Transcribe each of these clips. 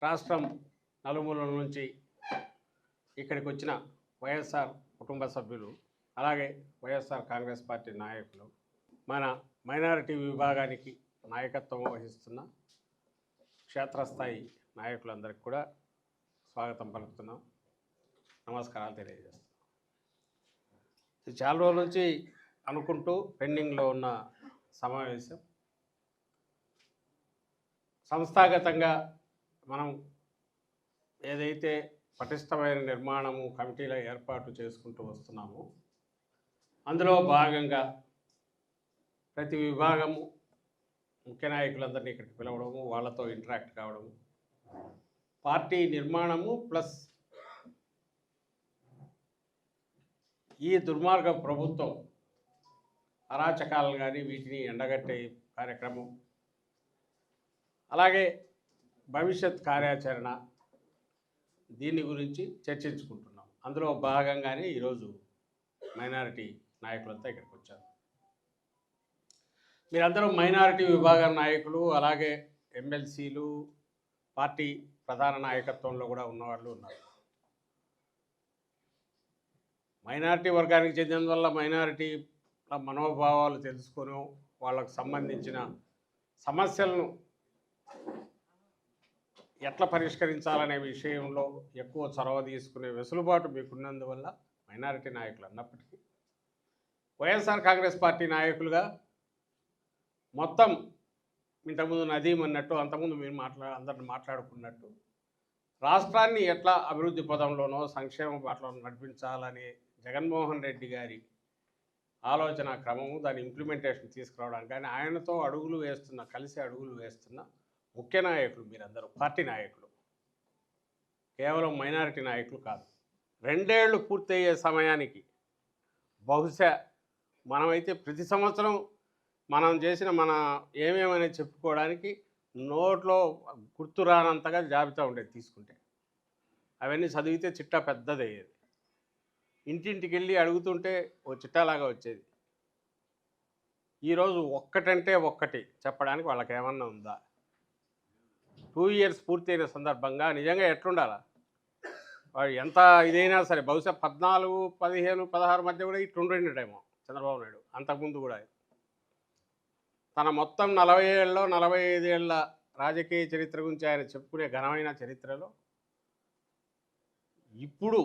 రాష్ట్రం నలుమూలల నుంచి ఇక్కడికి వచ్చిన వైఎస్ఆర్ కుటుంబ సభ్యులు, అలాగే వైఎస్ఆర్ కాంగ్రెస్ పార్టీ నాయకులు, మన మైనారిటీ విభాగానికి నాయకత్వం వహిస్తున్న క్షేత్రస్థాయి నాయకులందరికీ కూడా స్వాగతం పలుకుతున్నాం, నమస్కారాలు తెలియజేస్తున్నాం. చాలా రోజుల నుంచి అనుకుంటూ పెండింగ్లో ఉన్న సమావేశం సంస్థాగతంగా మనం ఏదైతే పటిష్టమైన నిర్మాణము కమిటీల ఏర్పాటు చేసుకుంటూ వస్తున్నామో అందులో భాగంగా ప్రతి విభాగము ముఖ్య నాయకులందరినీ ఇక్కడికి పిలవడము, వాళ్ళతో ఇంటరాక్ట్ కావడము, పార్టీ నిర్మాణము ప్లస్ ఈ దుర్మార్గ ప్రభుత్వం అరాచకాలను కానీ వీటిని ఎండగట్టే కార్యక్రమం, అలాగే భవిష్యత్ కార్యాచరణ, దీని గురించి చర్చించుకుంటున్నాం. అందులో భాగంగానే ఈరోజు మైనారిటీ నాయకులంతా ఇక్కడికి వచ్చారు. మీరందరూ మైనారిటీ విభాగ నాయకులు, అలాగే ఎమ్మెల్సీలు, పార్టీ ప్రధాన నాయకత్వంలో కూడా ఉన్నవాళ్ళు ఉన్నారు. మైనారిటీ వర్గానికి చెందినందువల్ల మైనారిటీ మనోభావాలు తెలుసుకొని వాళ్ళకు సంబంధించిన సమస్యలను ఎట్లా పరిష్కరించాలనే విషయంలో ఎక్కువ చొరవ తీసుకునే వెసులుబాటు మీకున్నందువల్ల మైనారిటీ నాయకులు అన్నప్పటికీ వైఎస్ఆర్ కాంగ్రెస్ పార్టీ నాయకులుగా మొత్తం ఇంతకుముందు నదీం అన్నట్టు, అంతకుముందు మీరు అందరిని మాట్లాడుకున్నట్టు రాష్ట్రాన్ని ఎట్లా అభివృద్ధి పదంలోనో సంక్షేమ బాటలో నడిపించాలనే జగన్మోహన్ రెడ్డి గారి ఆలోచన క్రమము, దాని ఇంప్లిమెంటేషన్ తీసుకురావడానికి కానీ ఆయనతో కలిసి అడుగులు వేస్తున్న ముఖ్య నాయకులు మీరందరూ, పార్టీ నాయకులు, కేవలం మైనారిటీ నాయకులు కాదు. 2 ఏళ్ళు పూర్తయ్యే సమయానికి బహుశా మనమైతే ప్రతి సంవత్సరం మనం చేసిన ఏమేమని చెప్పుకోవడానికి నోట్లో గుర్తు రానంతగా జాబితా ఉండేది తీసుకుంటే. అవన్నీ చదివితే చిట్టా పెద్దదయ్యేది. ఇంటింటికి వెళ్ళి అడుగుతుంటే ఓ చిట్టాలాగా వచ్చేది. ఈరోజు ఒక్కటంటే ఒక్కటి చెప్పడానికి వాళ్ళకి ఏమన్నా ఉందా? 2 ఇయర్స్ పూర్తయిన సందర్భంగా నిజంగా ఎట్లుండాలా? వాడు ఎంత ఇదైనా సరే బహుశా 14, 15, 16 మధ్య కూడా ఇట్లుండేటేమో చంద్రబాబు నాయుడు. అంతకుముందు కూడా తన మొత్తం 40 ఏళ్ళలో 45 ఏళ్ళ రాజకీయ చరిత్ర గురించి ఆయన చెప్పుకునే ఘనమైన చరిత్రలో ఇప్పుడు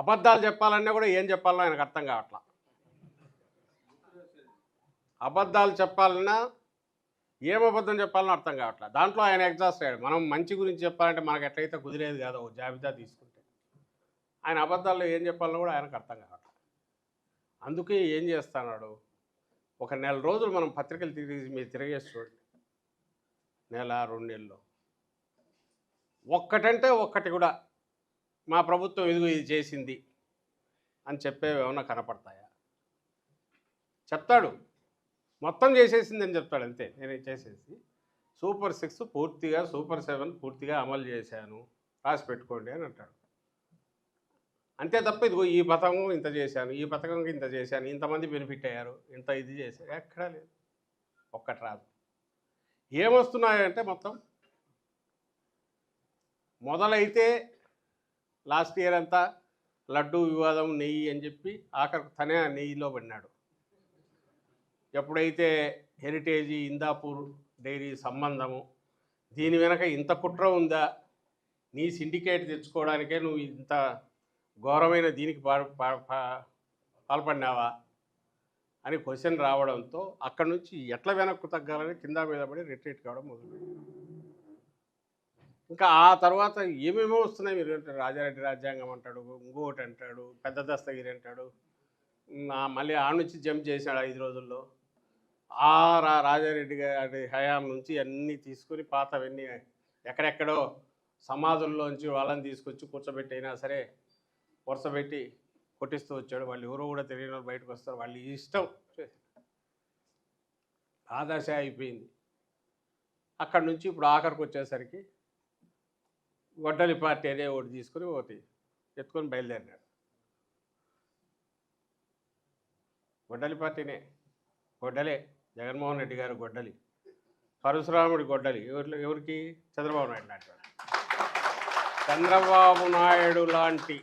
అబద్ధాలు చెప్పాలన్నా కూడా ఏం చెప్పాలన్నా ఆయనకు అర్థం కావట్లా. అబద్ధాలు చెప్పాలన్నా ఏం అబద్ధం చెప్పాలని అర్థం కావట్లేదు. దాంట్లో ఆయన ఎగ్జాస్ట్ అయ్యాడు. మనం మంచి గురించి చెప్పాలంటే మనకు ఎట్లయితే కుదిరేది కాదో జాబితా తీసుకుంటే, ఆయన అబద్ధాల్లో ఏం చెప్పాలని కూడా ఆయనకు అర్థం కావట్లేదు. అందుకే ఏం చేస్తున్నాడు, ఒక 1 నెల రోజులు మనం పత్రికలు మీరు తిరిగేసి చూడండి, 1-2 నెలల్లో ఒక్కటంటే ఒక్కటి కూడా మా ప్రభుత్వం ఇదిగో ఇది చేసింది అని చెప్పేవి ఏమన్నా కనపడతాయా? చెప్తాడు మొత్తం చేసేసిందని చెప్తాడు, అంతే. నేను చేసేసి సూపర్ 6 పూర్తిగా, సూపర్ 7 పూర్తిగా అమలు చేశాను, రాసి పెట్టుకోండి అని అంటాడు. అంతే తప్ప ఇదిగో ఈ పథకం ఇంత చేశాను, ఈ పథకంకి ఇంత చేశాను, ఇంతమంది బెనిఫిట్ అయ్యారు, ఇంత ఇది చేశారు, ఎక్కడా లేదు. ఒక్కటి రాదు. ఏమొస్తున్నాయంటే మొత్తం మొదలైతే లాస్ట్ ఇయర్ అంతా లడ్డు వివాదం, నెయ్యి అని చెప్పి ఆఖరికి తనే ఆ నెయ్యిలో పడినాడు. ఎప్పుడైతే హెరిటేజీ, ఇందాపూర్ డైరీ సంబంధము, దీని వెనక ఇంత కుట్ర ఉందా, నీ సిండికేట్ తెచ్చుకోవడానికే నువ్వు ఇంత ఘోరమైన దీనికి పాల్పడినావా అని క్వశ్చన్ రావడంతో అక్కడి నుంచి ఎట్లా వెనక్కు తగ్గాలని కింద మీద పడి రిట్రీట్ కావడం మొదలుపెట్టారు. ఇంకా ఆ తర్వాత ఏమేమో వస్తున్నాయి. మీరు రాజారెడ్డి రాజ్యాంగం అంటాడు, ఇంకోటి అంటాడు, పెద్ద దస్తగిరి అంటాడు, మళ్ళీ ఆ నుంచి జంప్ చేశాడు 5 రోజుల్లో. ఆ రాజారెడ్డి గారి హయాం నుంచి అన్నీ తీసుకొని పాతవన్నీ ఎక్కడెక్కడో సమాజంలోంచి వాళ్ళని తీసుకొచ్చి కూర్చోబెట్టైనా సరే వరుసపెట్టి కొట్టిస్తూ వచ్చాడు. వాళ్ళు ఎవరో కూడా తెలియని వాళ్ళు బయటకు వస్తారు, వాళ్ళు ఇష్టం. ఆ దశ అయిపోయింది. అక్కడి నుంచి ఇప్పుడు ఆఖరికి వచ్చేసరికి గొడ్డలి పార్టీ అనే ఒకటి తీసుకొని ఒకటి ఎత్తుకొని బయలుదేరినాడు. గొడ్డలి పార్టీనే, గొడ్డలే జగన్మోహన్ రెడ్డి గారు గొడ్డలి, పరశురాముడి గొడ్డలి ఎవరికి? చంద్రబాబు నాయుడు నాటి చంద్రబాబు నాయుడు లాంటి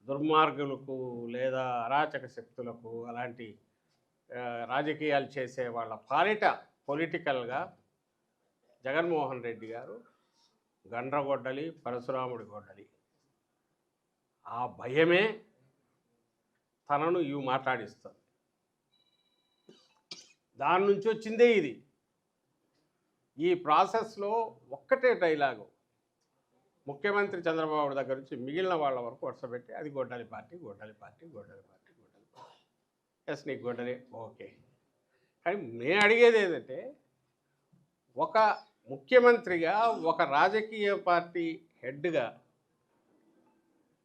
దుర్మార్గులకు లేదా అరాచక శక్తులకు అలాంటి రాజకీయాలు చేసే వాళ్ళ పాలిట పొలిటికల్గా జగన్మోహన్ రెడ్డి గారు గండ్రగొడ్డలి పరశురాముడి గొడ్డలి ఆ భయమే తనను ఇవి మాట్లాడిస్తుంది. దాని నుంచి వచ్చిందే ఇది. ఈ ప్రాసెస్లో ఒక్కటే డైలాగు ముఖ్యమంత్రి చంద్రబాబు దగ్గర నుంచి మిగిలిన వాళ్ళ వరకు వరుసపెట్టి అది గొడ్డలి పార్టీ గొడ్డలి పార్టీ గొడ్డలి పార్టీ గొడ్డలి పార్టీ. ఎస్ నీకు గొడ్డలే ఓకే. కానీ నేను అడిగేది ఏంటంటే ఒక ముఖ్యమంత్రిగా ఒక రాజకీయ పార్టీ హెడ్గా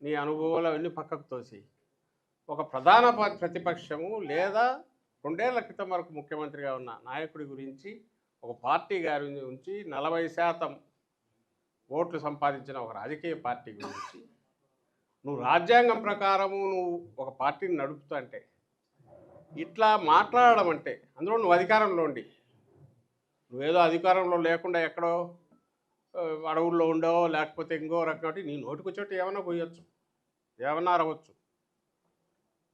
నీ అనుభవాలు అవన్నీ పక్కకు తోసి ఒక ప్రధాన ప్రతిపక్షము లేదా 2 ఏళ్ల క్రితం వరకు ముఖ్యమంత్రిగా ఉన్న నాయకుడి గురించి ఒక పార్టీ గారి నుంచి 40% ఓట్లు సంపాదించిన ఒక రాజకీయ పార్టీ గురించి నువ్వు రాజ్యాంగం ప్రకారము నువ్వు ఒక పార్టీని నడుపుతూ అంటే ఇట్లా మాట్లాడడం అంటే అందులో నువ్వు అధికారంలో ఉండి నువ్వేదో అధికారంలో లేకుండా ఎక్కడో అడవుల్లో ఉండో లేకపోతే ఇంకో రకం నీ నోటికి వచ్చేట్టు ఏమన్నా పోయొచ్చు, ఏమన్నా అరవచ్చు,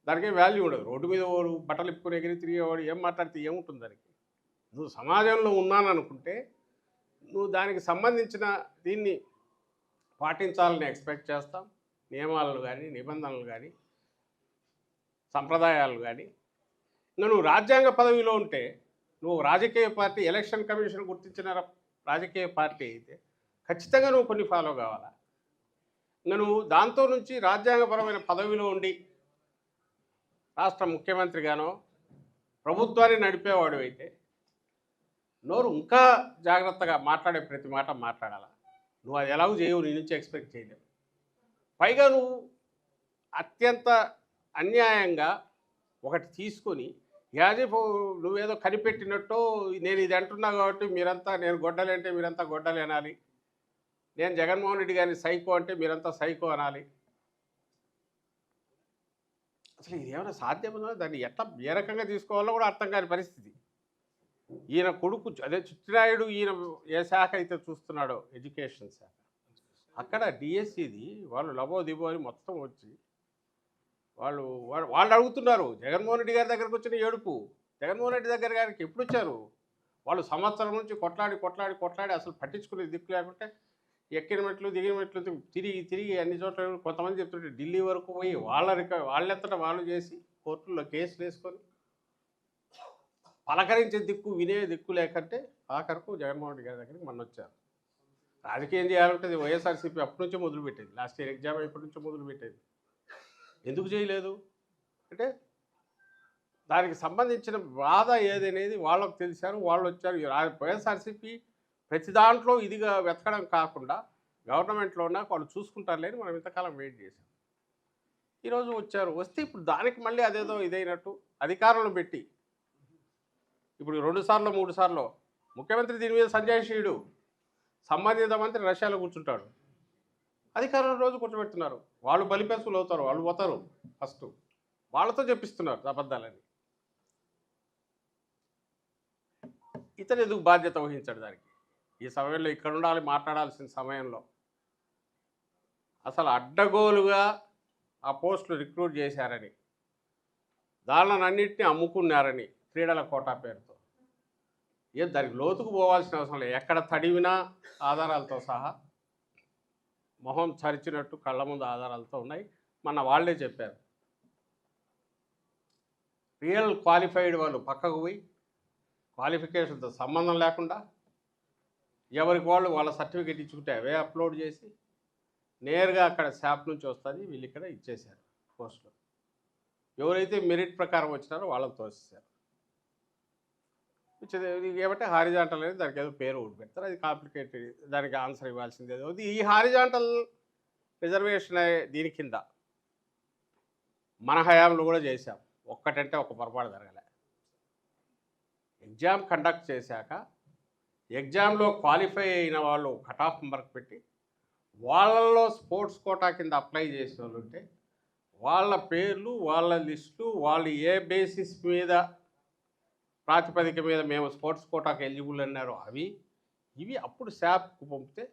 దానికి వాల్యూ ఉండదు. రోడ్డు మీద వాడు బట్టలు ఇప్పుకుని ఎగిరి తిరిగేవాడు ఏం మాట్లాడితే ఏముంటుంది దానికి? నువ్వు సమాజంలో ఉన్నాననుకుంటే నువ్వు దానికి సంబంధించిన దీన్ని పాటించాలని ఎక్స్పెక్ట్ చేస్తాం. నియమాలు కానీ నిబంధనలు కానీ సంప్రదాయాలు కానీ. ఇంకా నువ్వు రాజ్యాంగ పదవిలో ఉంటే నువ్వు రాజకీయ పార్టీ ఎలక్షన్ కమిషన్ గుర్తించిన రాజకీయ పార్టీ అయితే ఖచ్చితంగా నువ్వు కొన్ని ఫాలో కావాలా. ఇంకా నువ్వు దాంతో నుంచి రాజ్యాంగపరమైన పదవిలో ఉండి రాష్ట్ర ముఖ్యమంత్రిగానో ప్రభుత్వాన్ని నడిపేవాడు అయితే నోరు ఇంకా జాగ్రత్తగా మాట్లాడే ప్రతి మాట మాట్లాడాలా. నువ్వు అది ఎలాగూ చేయవు, నీ నుంచి ఎక్స్పెక్ట్ చేయలేవు. పైగా నువ్వు అత్యంత అన్యాయంగా ఒకటి తీసుకొని యాజిఫ్ నువ్వేదో కనిపెట్టినట్టు నేను ఇది అంటున్నా కాబట్టి మీరంతా నేను గొడ్డలి అంటే మీరంతా గొడ్డలి అనాలి, నేను జగన్మోహన్ రెడ్డి గారిని సైకో అంటే మీరంతా సైకో అనాలి. అసలు ఇది ఏమైనా సాధ్యమో దాన్ని ఎట్లా ఏ రకంగా తీసుకోవాలో కూడా అర్థం కాని పరిస్థితి. ఈయన కొడుకు అదే చిట్టినాయుడు ఈయన ఏ శాఖ అయితే చూస్తున్నాడో ఎడ్యుకేషన్ శాఖ అక్కడ డిఎస్సిది వాళ్ళు లబో దిబో అని మొత్తం వచ్చి వాళ్ళు అడుగుతున్నారు జగన్మోహన్ రెడ్డి గారి దగ్గరకు వచ్చిన ఏడుపు. జగన్మోహన్ రెడ్డి దగ్గర గారికి ఎప్పుడు వచ్చారు? వాళ్ళు సంవత్సరం నుంచి కొట్లాడి అసలు పట్టించుకునే దిక్కు లేకుంటే ఎక్కిన మెట్లు దిగిన మెట్లు తిరిగి అన్ని చోట్ల కొంతమంది చెప్తుంటే ఢిల్లీ వరకు పోయి వాళ్ళెంతటా వాళ్ళు చేసి కోర్టుల్లో కేసులు వేసుకొని పలకరించే దిక్కు వినే దిక్కు లేకంటే ఆఖరకు జగన్మోహన్ రెడ్డి గారి దగ్గరికి మొన్న వచ్చారు. రాజకీయం చేయాలంటే వైఎస్ఆర్సీపీ అప్పటి నుంచే మొదలుపెట్టేది, లాస్ట్ ఇయర్ ఎగ్జామ్ ఇప్పటి నుంచో మొదలుపెట్టేది. ఎందుకు చేయలేదు అంటే దానికి సంబంధించిన బాధ ఏదనేది వాళ్ళకు తెలిసారు, వాళ్ళు వచ్చారు. వైఎస్ఆర్సీపీ ప్రతి దాంట్లో ఇదిగా వెతకడం కాకుండా గవర్నమెంట్లో ఉన్న వాళ్ళు చూసుకుంటారులేని మనం ఇంతకాలం వెయిట్ చేశాం. ఈరోజు వచ్చారు, వస్తే ఇప్పుడు దానికి మళ్ళీ అదేదో ఇదైనట్టు అధికారులను పెట్టి ఇప్పుడు 2 సార్లు 3 సార్లు ముఖ్యమంత్రి దీని మీద సంజాయిషీయుడు, సంబంధిత మంత్రి రష్యాలో కూర్చుంటాడు, అధికారులను రోజు కూర్చోబెడుతున్నారు. వాళ్ళు బలిపేసులు అవుతారు, వాళ్ళు పోతారు ఫస్ట్ వాళ్ళతో చెప్పిస్తున్నారు అబద్ధాలని. ఇతను ఎందుకు బాధ్యత వహించాడు దానికి? ఈ సమయంలో ఇక్కడ ఉండాలి, మాట్లాడాల్సిన సమయంలో అసలు అడ్డగోలుగా ఆ పోస్టులు రిక్రూట్ చేశారని దానిలన్నింటినీ అమ్ముకున్నారని క్రీడల కోటా పేరుతో దానికి లోతుకు పోవాల్సిన అవసరం లేదు. ఎక్కడ తడివినా ఆధారాలతో సహా మొహం చరిచినట్టు కళ్ళ ముందు ఆధారాలతో ఉన్నాయి. మన వాళ్ళే చెప్పారు. రియల్ క్వాలిఫైడ్ వాళ్ళు పక్కకు పోయి క్వాలిఫికేషన్తో సంబంధం లేకుండా ఎవరికి వాళ్ళు వాళ్ళ సర్టిఫికేట్ ఇచ్చుకుంటే అవే అప్లోడ్ చేసి నేరుగా అక్కడ శాప్ నుంచి వస్తుంది, వీళ్ళు ఇక్కడ ఇచ్చేశారు పోస్టులు. ఎవరైతే మెరిట్ ప్రకారం వచ్చినారో వాళ్ళని తోసేశారు. ఏమంటే హారిజాంటల్ అనేది దానికి ఏదో పేరు ఒకటి పెడతారు, అది కాంప్లికేటెడ్, దానికి ఆన్సర్ ఇవ్వాల్సింది ఏదో. ఈ హారిజాంటల్ రిజర్వేషన్ దీని కింద మన హయాంలో కూడా చేశాం. ఒక్కటంటే ఒక పొరపాటు జరగలే. ఎగ్జామ్ కండక్ట్ చేశాక ఎగ్జామ్లో క్వాలిఫై అయిన వాళ్ళు కట్ ఆఫ్ మార్క్ పెట్టి వాళ్ళల్లో స్పోర్ట్స్ కోటా కింద అప్లై చేసిన వాళ్ళు ఉంటే వాళ్ళ పేర్లు, వాళ్ళ లిస్టులు, వాళ్ళు ఏ బేసిస్ మీద ప్రాతిపదిక మీద మేము స్పోర్ట్స్ కోటాకు ఎలిజిబుల్ అన్నారో ఇవి అప్పుడు శాప్కు పంపితే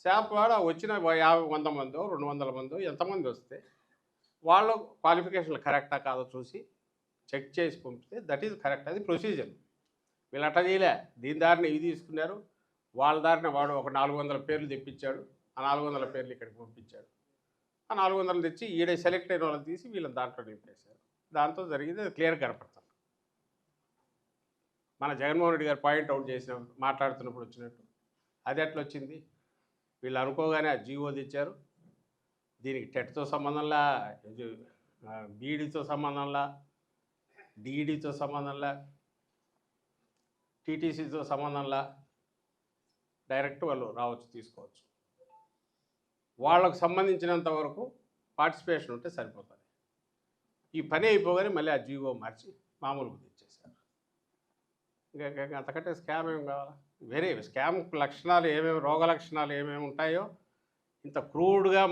శాప్ వాడు వచ్చిన 50 మందో 200 మందో ఎంతమంది వస్తే వాళ్ళ క్వాలిఫికేషన్లు కరెక్టా కాదో చూసి చెక్ చేసి పంపితే దట్ ఈజ్ కరెక్ట్. అది ప్రొసీజర్. వీళ్ళు అట్లా చేయలే. దీని దారిని ఇవి తీసుకున్నారు. వాళ్ళ దారిన వాడు ఒక 400 పేర్లు తెప్పించాడు. ఆ 400 పేర్లు ఇక్కడికి పంపించాడు. ఆ 400 తెచ్చి ఈడే సెలెక్ట్ అయిన వాళ్ళని తీసి వీళ్ళని దాంట్లో నింపేశారు. దాంతో జరిగింది అది క్లియర్ కనపడుతుంది. మన జగన్మోహన్ రెడ్డి గారు పాయింట్అవుట్ చేసిన మాట్లాడుతున్నప్పుడు వచ్చినట్టు అది ఎట్లా వచ్చింది? వీళ్ళు అనుకోగానే ఆ జీవో తెచ్చారు. దీనికి టెట్తో సంబంధంలా, బీఈడీతో సంబంధంలా, డిఈడితో సంబంధంలా, టీటీసీతో సంబంధంలా డైరెక్ట్ వాళ్ళు రావచ్చు, తీసుకోవచ్చు. వాళ్ళకు సంబంధించినంత వరకు పార్టిసిపేషన్ ఉంటే సరిపోతుంది. ఈ పని అయిపోగానే మళ్ళీ ఆ జీవో మార్చి మామూలుగా తెచ్చేశారు. ఇంకా అంతకంటే స్కామ్ ఏం కావాలా? వేరే స్కామ్ లక్షణాలు ఏమేమి, రోగ లక్షణాలు ఏమేమి ఉంటాయో ఇంత క్రూడ్గా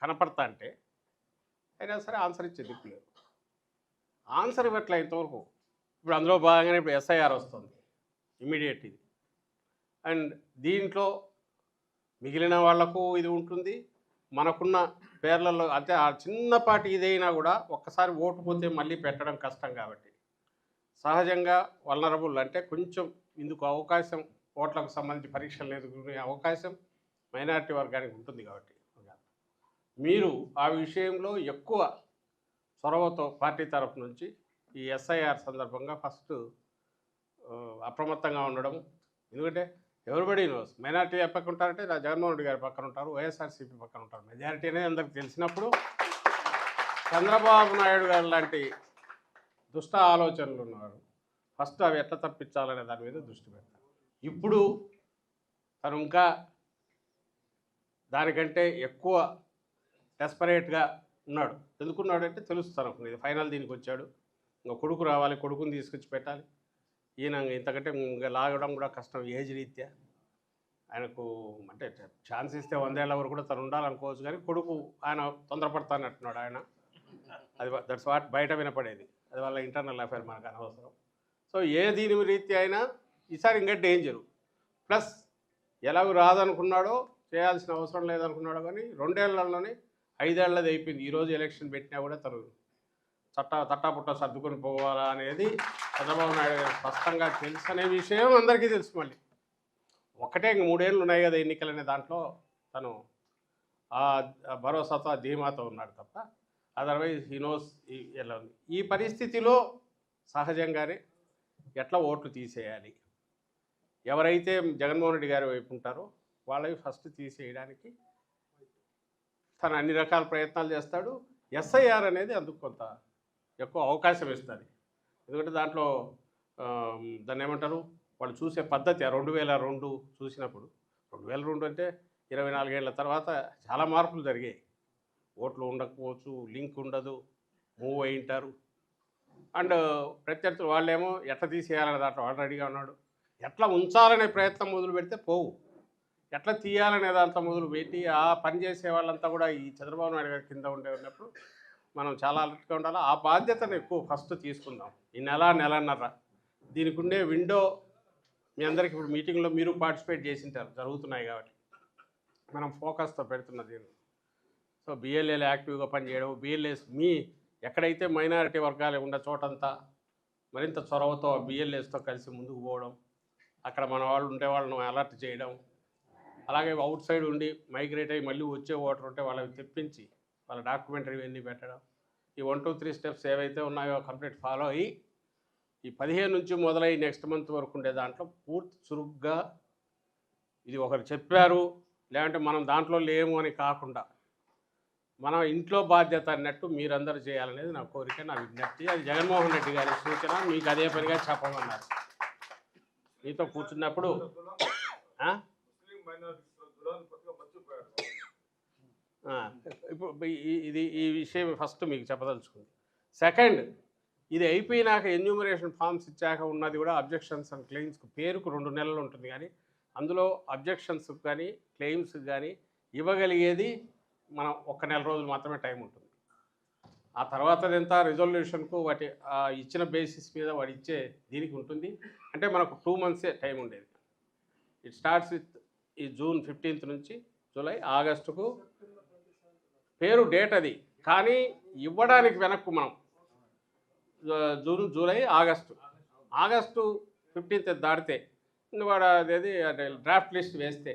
కనపడతా అంటే అయినా సరే ఆన్సర్ ఇచ్చే దిక్కు లేదు. ఆన్సర్ ఇవ్వట్లే ఇంతవరకు. ఇప్పుడు అందులో భాగంగానే ఇప్పుడు ఎస్ఐఆర్ వస్తుంది ఇమీడియట్ ఇది. అండ్ దీంట్లో మిగిలిన వాళ్లకు ఇది ఉంటుంది, మనకున్న పేర్లలో అంటే ఆ చిన్నపాటి ఇదైనా కూడా ఒక్కసారి ఓటు పోతే మళ్ళీ పెట్టడం కష్టం. కాబట్టి సహజంగా వల్నరబుల్ అంటే కొంచెం ఇందుకు అవకాశం, ఓట్లకు సంబంధించి పరీక్షలు ఎదుర్కొనే అవకాశం మైనారిటీ వర్గానికి ఉంటుంది. కాబట్టి మీరు ఆ విషయంలో ఎక్కువ చొరవతో పార్టీ తరఫు నుంచి ఈ ఎస్ఐఆర్ సందర్భంగా ఫస్ట్ అప్రమత్తంగా ఉండడం. ఎందుకంటే ఎవరిబడి నోస్ మైనారిటీ పక్కన ఉంటారంటే జగన్మోహన్ రెడ్డి గారి పక్కన ఉంటారు, వైఎస్ఆర్సీపీ పక్కన ఉంటారు. మెజారిటీ అనేది అందరికి తెలిసినప్పుడు చంద్రబాబు నాయుడు గారు లాంటి దుష్ట ఆలోచనలు ఉన్నారు. ఫస్ట్ అవి ఎట్లా తప్పించాలనే దాని మీద దృష్టి పెడతారు. ఇప్పుడు తను ఇంకా దానికంటే ఎక్కువ డెస్పరేట్గా ఉన్నాడు. ఎందుకున్నాడంటే తెలుస్తాను ఇది ఫైనల్ దీనికి వచ్చాడు, ఇంకా కొడుకు రావాలి, కొడుకుని తీసుకొచ్చి పెట్టాలి. ఈయన ఇంతకంటే ఇంకా లాగడం కూడా కష్టం ఏజ్ రీత్యా. ఆయనకు అంటే ఛాన్స్ ఇస్తే 100 ఏళ్ళ వరకు కూడా తను ఉండాలనుకోవచ్చు. కానీ కొడుకు ఆయన తొందరపడతానట్టున్నాడు ఆయన. అది దట్స్ వాట్ బయట వినపడేది. అది వాళ్ళ ఇంటర్నల్ అఫైర్ మనకు అనవసరం. సో ఏ దీని రీత్యా అయినా ఈసారి ఇంకా డేంజరు. ప్లస్ ఎలాగూ రాదనుకున్నాడో, చేయాల్సిన అవసరం లేదనుకున్నాడో, కానీ 2 ఏళ్లలోనే 5 ఏళ్ళది అయిపోయింది. ఈరోజు ఎలక్షన్ పెట్టినా కూడా తను తట్టాపుట్ట సర్దుకొని పోవాలా అనేది చంద్రబాబు నాయుడు గారు స్పష్టంగా తెలుసు అనే విషయం అందరికీ తెలుసు. మళ్ళీ ఒకటే ఇంక 3 ఏళ్ళు ఉన్నాయి కదా ఎన్నికలనే దాంట్లో తను ఆ భరోసాతో, ఆ ధీమాతో ఉన్నాడు తప్ప అదర్వైజ్ హీ నోస్ ఎలా ఉంది. ఈ పరిస్థితిలో సహజంగానే ఎట్లా ఓట్లు తీసేయాలి, ఎవరైతే జగన్మోహన్ రెడ్డి గారి వైపు ఉంటారో వాళ్ళవి ఫస్ట్ తీసేయడానికి తను అన్ని రకాల ప్రయత్నాలు చేస్తాడు. ఎస్ఐఆర్ అనేది అందుకు కొంత ఎక్కువ అవకాశం ఇస్తుంది. ఎందుకంటే దాంట్లో దాన్ని ఏమంటారు, వాళ్ళు చూసే పద్ధతి 2002 చూసినప్పుడు, 2002 అంటే 24 ఏళ్ల తర్వాత చాలా మార్పులు జరిగాయి. ఓట్లు ఉండకపోవచ్చు, లింక్ ఉండదు, మూవ్ అయి ఉంటారు. అండ్ ప్రత్యర్థులు వాళ్ళేమో ఎట్లా తీసేయాలనే దాంట్లో ఆల్రెడీగా ఉన్నాడు. ఎట్లా ఉంచాలనే ప్రయత్నం మొదలు పెడితే పోవు, ఎట్లా తీయాలనే దాంట్లో మొదలు పెట్టి ఆ పని చేసే వాళ్ళంతా కూడా ఈ చంద్రబాబు నాయుడు గారి కింద ఉన్నప్పుడు మనం చాలా అలర్ట్గా ఉండాలి. ఆ బాధ్యతను ఎక్కువ ఫస్ట్ తీసుకుందాం. ఈ నెలన్నర దీనికి ఉండే విండో మీ అందరికీ ఇప్పుడు మీటింగ్లో మీరు పార్టిసిపేట్ చేసింటారు, జరుగుతున్నాయి కాబట్టి మనం ఫోకస్తో పెడుతున్నది. సో బిఎల్ఏలు యాక్టివ్గా పనిచేయడం, బిఎల్ఏస్ మీ ఎక్కడైతే మైనారిటీ వర్గాలు ఉన్న చోటంతా మరింత చొరవతో బిఎల్ఏస్తో కలిసి ముందుకు పోవడం, అక్కడ మన వాళ్ళు ఉండే వాళ్ళను అలర్ట్ చేయడం, అలాగే అవుట్ సైడ్ ఉండి మైగ్రేట్ అయ్యి మళ్ళీ వచ్చే ఓటర్ ఉంటే వాళ్ళని తెప్పించి వాళ్ళ డాక్యుమెంటరీ ఇవన్నీ పెట్టడం, ఈ 1, 2, 3 స్టెప్స్ ఏవైతే ఉన్నాయో కంప్లీట్ ఫాలో అయ్యి ఈ 15 నుంచి మొదలై నెక్స్ట్ మంత్ వరకు ఉండే దాంట్లో పూర్తి చురుగ్గా ఇది ఒకరు చెప్పారు లేదంటే మనం దాంట్లో లేము అని కాకుండా మనం ఇంట్లో బాధ్యత అన్నట్టు మీరందరూ చేయాలనేది నా కోరిక, నా విజ్ఞప్తి. అది జగన్మోహన్ రెడ్డి గారి సూచన, మీకు అదే పనిగా చెప్పమన్నారు. మీతో కూర్చున్నప్పుడు ఇప్పుడు ఈ విషయం ఫస్ట్ మీకు చెప్పదలుచుకుంది. సెకండ్, ఇది అయిపోయినాక ఎన్యూమరేషన్ ఫామ్స్ ఇచ్చాక ఉన్నది కూడా అబ్జెక్షన్స్ అండ్ క్లెయిమ్స్కి పేరుకు 2 నెలలు ఉంటుంది. కానీ అందులో అబ్జెక్షన్స్కి కానీ క్లెయిమ్స్కి కానీ ఇవ్వగలిగేది మనం 1 నెల రోజులు మాత్రమే టైం ఉంటుంది. ఆ తర్వాత ఎంత రిజల్యూషన్కు వాటి ఇచ్చిన బేసిస్ మీద వాడు ఇచ్చే దీనికి ఉంటుంది. అంటే మనకు 2 మంత్సే టైం ఉండేది. ఇట్ స్టార్ట్స్ విత్ ఈ జూన్ 15 నుంచి జూలై ఆగస్టుకు పేరు డేట్ అది, కానీ ఇవ్వడానికి వెనక్కు మనం జూన్ జూలై ఆగస్టు 15 దాటితే వాడు అదేది డ్రాఫ్ట్ లిస్ట్ వేస్తే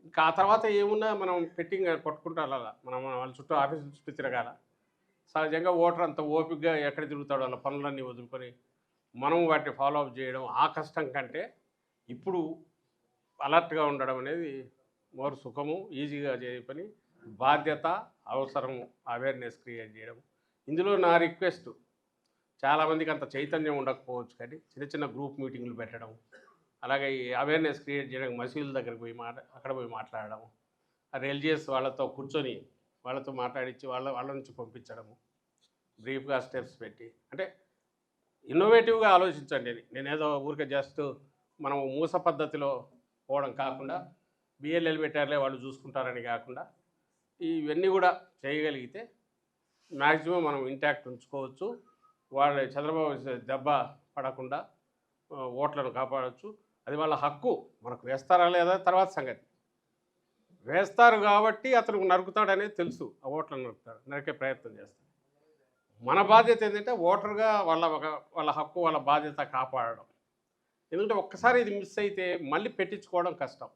ఇంకా ఆ తర్వాత ఏమున్నా మనం పెట్టింగ్ కొట్టుకుంటారు అలా మనం వాళ్ళ చుట్టూ ఆఫీసు చుట్టూ తిరగాల. సహజంగా ఓటర్ అంత ఓపికగా ఎక్కడ తిరుగుతాడో వాళ్ళ పనులన్నీ వదులుకొని మనం వాటిని ఫాలో అప్ చేయడం ఆ కష్టం కంటే ఇప్పుడు అలర్ట్గా ఉండడం అనేది మోర్ సుఖము, ఈజీగా చేయ పని, బాధ్యత, అవసరము, అవేర్నెస్ క్రియేట్ చేయడం. ఇందులో నా రిక్వెస్ట్, చాలామందికి అంత చైతన్యం ఉండకపోవచ్చు కానీ చిన్న చిన్న గ్రూప్ మీటింగ్లు పెట్టడం, అలాగే ఈ అవేర్నెస్ క్రియేట్ చేయడానికి మసీదుల దగ్గరికి పోయి అక్కడ పోయి మాట్లాడడం, ఆ రిలీజియస్ వాళ్ళతో కూర్చొని వాళ్ళతో మాట్లాడించి వాళ్ళ నుంచి పంపించడము, బ్రీఫ్గా స్టెప్స్ పెట్టి, అంటే ఇన్నోవేటివ్గా ఆలోచించండి. నేనేదో ఊరికే జస్ట్ మనం మూస పద్ధతిలో పోవడం కాకుండా బిఎల్ఎల్ పెట్టారులే వాళ్ళు చూసుకుంటారని కాకుండా ఇవన్నీ కూడా చేయగలిగితే మ్యాక్సిమం మనం ఇంటాక్ట్ ఉంచుకోవచ్చు. వాళ్ళ చంద్రబాబు దెబ్బ పడకుండా ఓట్లను కాపాడవచ్చు. అది వాళ్ళ హక్కు. మనకు వేస్తారా లేదా తర్వాత సంగతి. వేస్తారు కాబట్టి అతను నరుకుతాడనేది తెలుసు, ఆ ఓట్లను నరికే ప్రయత్నం చేస్తాడు. మన బాధ్యత ఏంటంటే ఓటర్గా వాళ్ళ హక్కు, వాళ్ళ బాధ్యత కాపాడడం. ఎందుకంటే ఒక్కసారి ఇది మిస్ అయితే మళ్ళీ పెట్టించుకోవడం కష్టం.